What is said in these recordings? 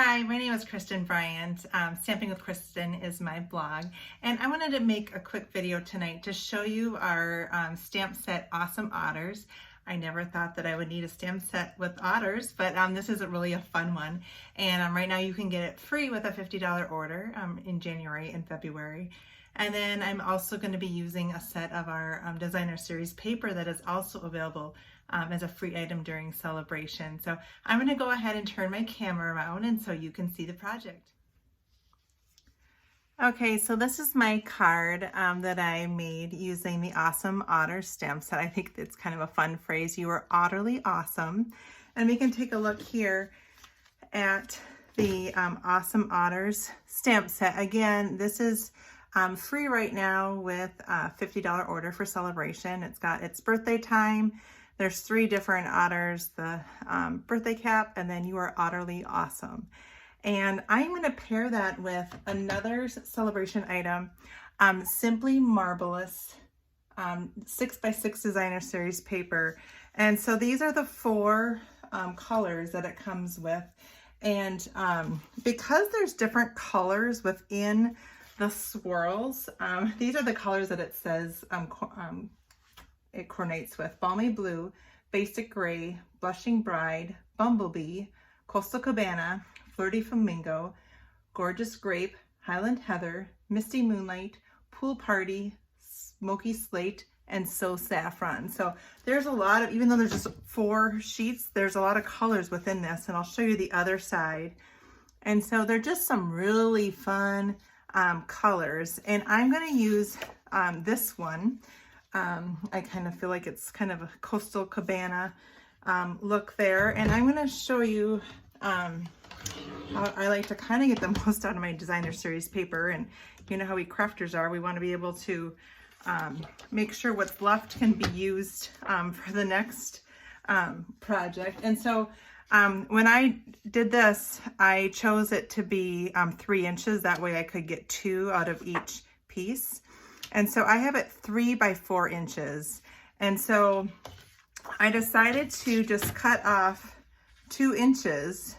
Hi, my name is Kristen Bryant. Stamping with Kristen is my blog, and I wanted to make a quick video tonight to show you our stamp set, Awesome Otters. I never thought that I would need a stamp set with otters, but this is really a fun one. And right now you can get it free with a $50 order in January and February. And then I'm also going to be using a set of our designer series paper that is also available as a free item during celebration. So I'm going to go ahead and turn my camera around and so you can see the project. Okay, so this is my card that I made using the Awesome Otters stamp set. I think it's kind of a fun phrase. You are utterly awesome. And we can take a look here at the Awesome Otters stamp set. Again, this is free right now with a $50 order for celebration. It's got its birthday time. There's 3 different otters, the birthday cap, and then you are utterly awesome. And I'm going to pair that with another celebration item, Simply Marbleous 6x6 designer series paper. And so these are the 4 colors that it comes with. And because there's different colors within the swirls, these are the colors that it says it coordinates with: Balmy Blue, Basic Gray, Blushing Bride, Bumblebee, Coastal Cabana, Flirty Flamingo, Gorgeous Grape, Highland Heather, Misty Moonlight, Pool Party, Smoky Slate, and So Saffron. So there's a lot of, even though there's just 4 sheets, there's a lot of colors within this, and I'll show you the other side. And so they're just some really fun colors, and I'm going to use this one. I kind of feel like it's kind of a Coastal Cabana look there, and I'm going to show you how I like to kind of get the most out of my designer series paper. And you know how we crafters are, we want to be able to make sure what's left can be used for the next project. And so when I did this, I chose it to be 3 inches. That way I could get 2 out of each piece. And so I have it 3 by 4 inches. And so I decided to just cut off 2 inches.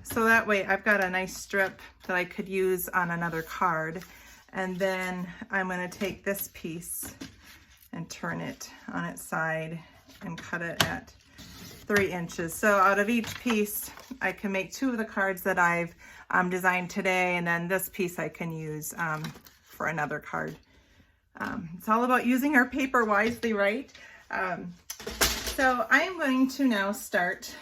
So that way I've got a nice strip that I could use on another card. And then I'm going to take this piece and turn it on its side and cut it at 3 inches. So out of each piece, I can make 2 of the cards that I've designed today, and then this piece I can use for another card. It's all about using our paper wisely, right? So I'm going to now start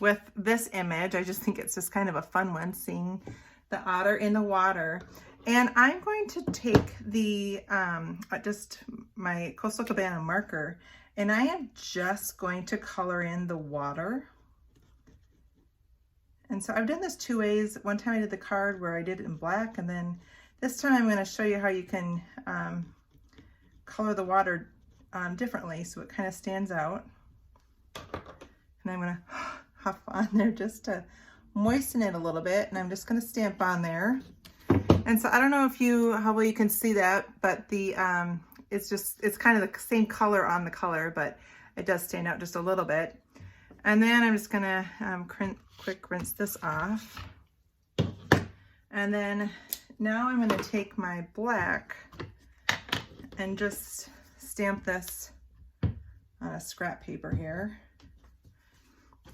with this image. I just think it's just kind of a fun one, seeing the otter in the water. And I'm going to take the just my Coastal Cabana marker, and I am just going to color in the water. And so I've done this 2 ways. One time I did the card where I did it in black, and then this time I'm going to show you how you can color the water differently so it kind of stands out. And I'm going to huff on there just to moisten it a little bit, and I'm just going to stamp on there. And so I don't know how well you can see that, but the it's kind of the same color on the color, but it does stand out just a little bit. And then I'm just gonna quick rinse this off. And then now I'm gonna take my black and just stamp this on a scrap paper here.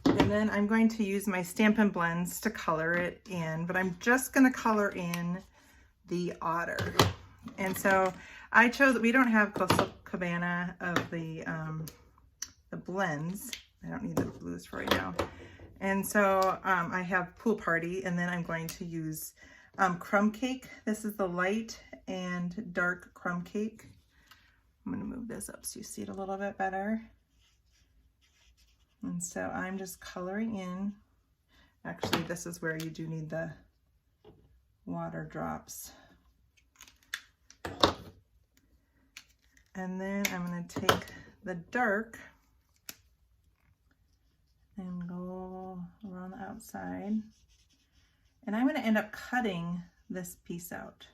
And then I'm going to use my Stampin' Blends to color it in, but I'm just gonna color in the otter. And so I chose, we don't have Coastal Cabana of the blends. I don't need the blues for right now. And so I have Pool Party, and then I'm going to use Crumb Cake. This is the light and dark crumb cake. I'm going to move this up so you see it a little bit better. And so I'm just coloring in. Actually, this is where you do need the water drops. And then I'm going to take the dark and go around the outside. And I'm going to end up cutting this piece out.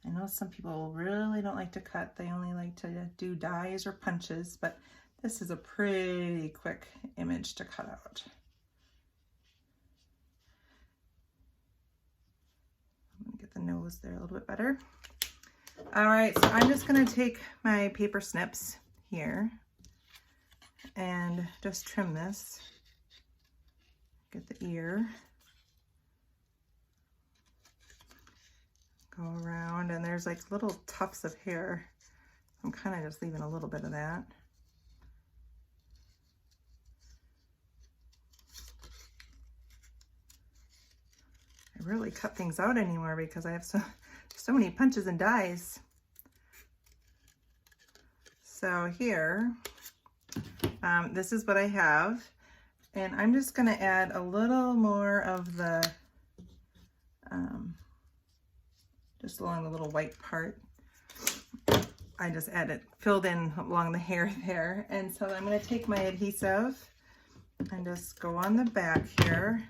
I know some people really don't like to cut. They only like to do dies or punches, but This is a pretty quick image to cut out. I'm gonna get the nose there a little bit better. All right, so I'm just gonna take my paper snips here and just trim this. Get the ear. Go around, and there's like little tufts of hair. I'm kind of just leaving a little bit of that. I rarely cut things out anymore because I have so many punches and dies. So here, this is what I have, and I'm just going to add a little more of the, just along the little white part. I just added, filled in along the hair there, and so I'm going to take my adhesive and just go on the back here,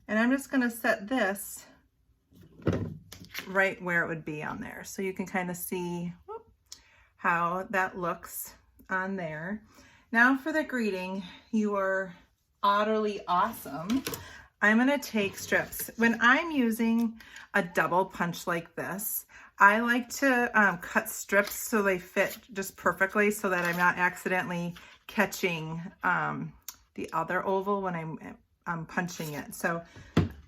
and I'm just going to set this right where it would be on there, so you can kind of see how that looks on there. Now for the greeting, you are utterly awesome. I'm going to take strips. When I'm using a double punch like this, I like to cut strips so they fit just perfectly, so that I'm not accidentally catching the other oval when I'm punching it. So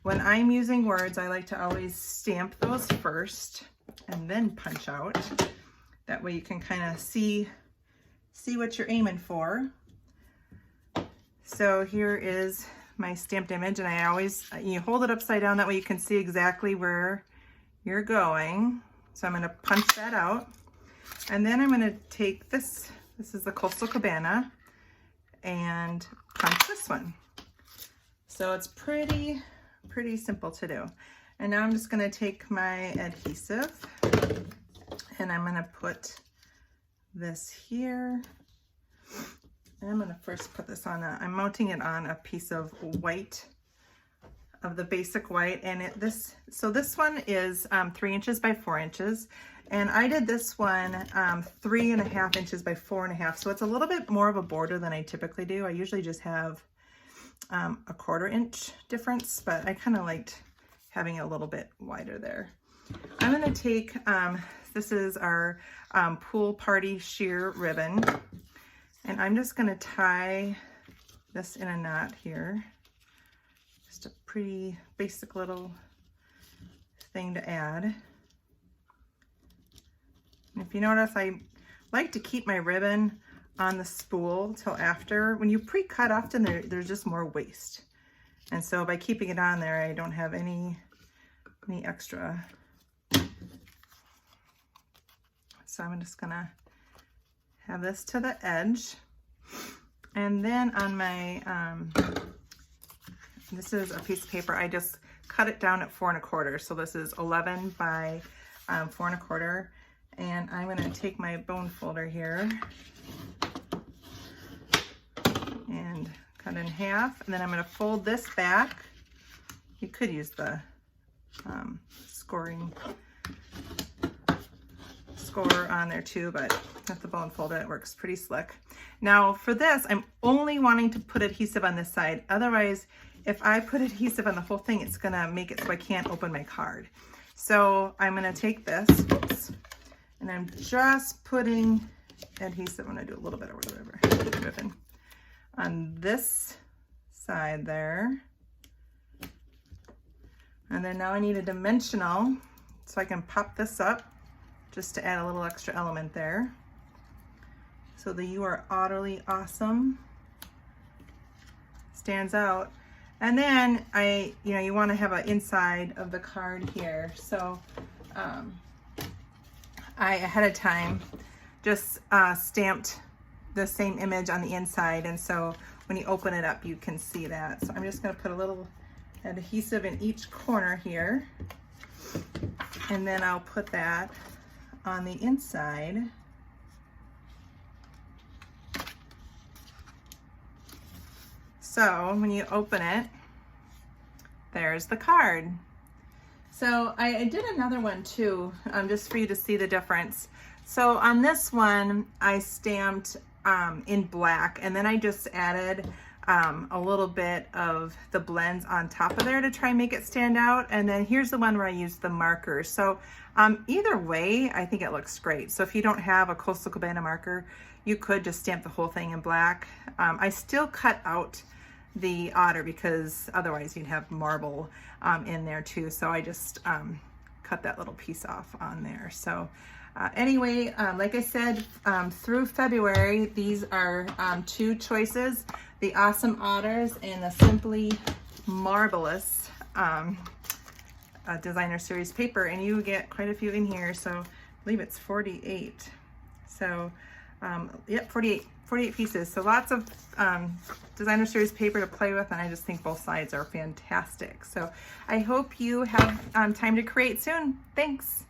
when I'm using words, I like to always stamp those first and then punch out. That way you can kind of see what you're aiming for. So here is my stamped image, and I always, you hold it upside down, that way you can see exactly where you're going. So I'm going to punch that out, and then I'm going to take this is the Coastal Cabana, and punch this one. So it's pretty simple to do. And now I'm just going to take my adhesive, and I'm going to put this here. And I'm going to first put this on I'm mounting it on a piece of white, of the basic white, and so this one is 3 inches by 4 inches, and I did this one 3.5 inches by 4.5, so it's a little bit more of a border than I typically do. I usually just have a 1/4 inch difference, but I kind of liked having it a little bit wider there. I'm going to take, this is our pool party sheer ribbon, and I'm just going to tie this in a knot here. Just a pretty basic little thing to add. And if you notice, I like to keep my ribbon on the spool till after. When you pre-cut, often there's just more waste. And so by keeping it on there, I don't have any extra. So I'm just gonna have this to the edge. And then on my, this is a piece of paper, I just cut it down at 4 1/4. So this is 11 by 4 1/4. And I'm gonna take my bone folder here and cut in half. And then I'm gonna fold this back. You could use the score on there too, but with the bone folder, it works pretty slick. Now for this, I'm only wanting to put adhesive on this side. Otherwise, if I put adhesive on the whole thing, it's gonna make it so I can't open my card. So I'm gonna take this, oops, and I'm just putting adhesive. I'm gonna do a little bit of ribbon on this side there. And then now I need a dimensional, so I can pop this up just to add a little extra element there. So the "You Are Utterly Awesome" stands out. And then you want to have an inside of the card here. So I ahead of time just stamped the same image on the inside, and so when you open it up, you can see that. So I'm just going to put a little adhesive in each corner here, and then I'll put that on the inside. So when you open it, there's the card. So I did another one too, just for you to see the difference. So on this one, I stamped in black, and then I just added a little bit of the blends on top of there to try and make it stand out. And then here's the one where I used the markers. So either way, I think it looks great. So if you don't have a Coastal Cabana marker, you could just stamp the whole thing in black. I still cut out the otter because otherwise you'd have marble in there too. So I just cut that little piece off on there. So anyway, like I said, through February, these are 2 choices, the Awesome Otters and the Simply Marbleous designer series paper, and you get quite a few in here. So I believe it's 48. So yep, 48 pieces. So lots of designer series paper to play with, and I just think both sides are fantastic. So I hope you have time to create soon. Thanks.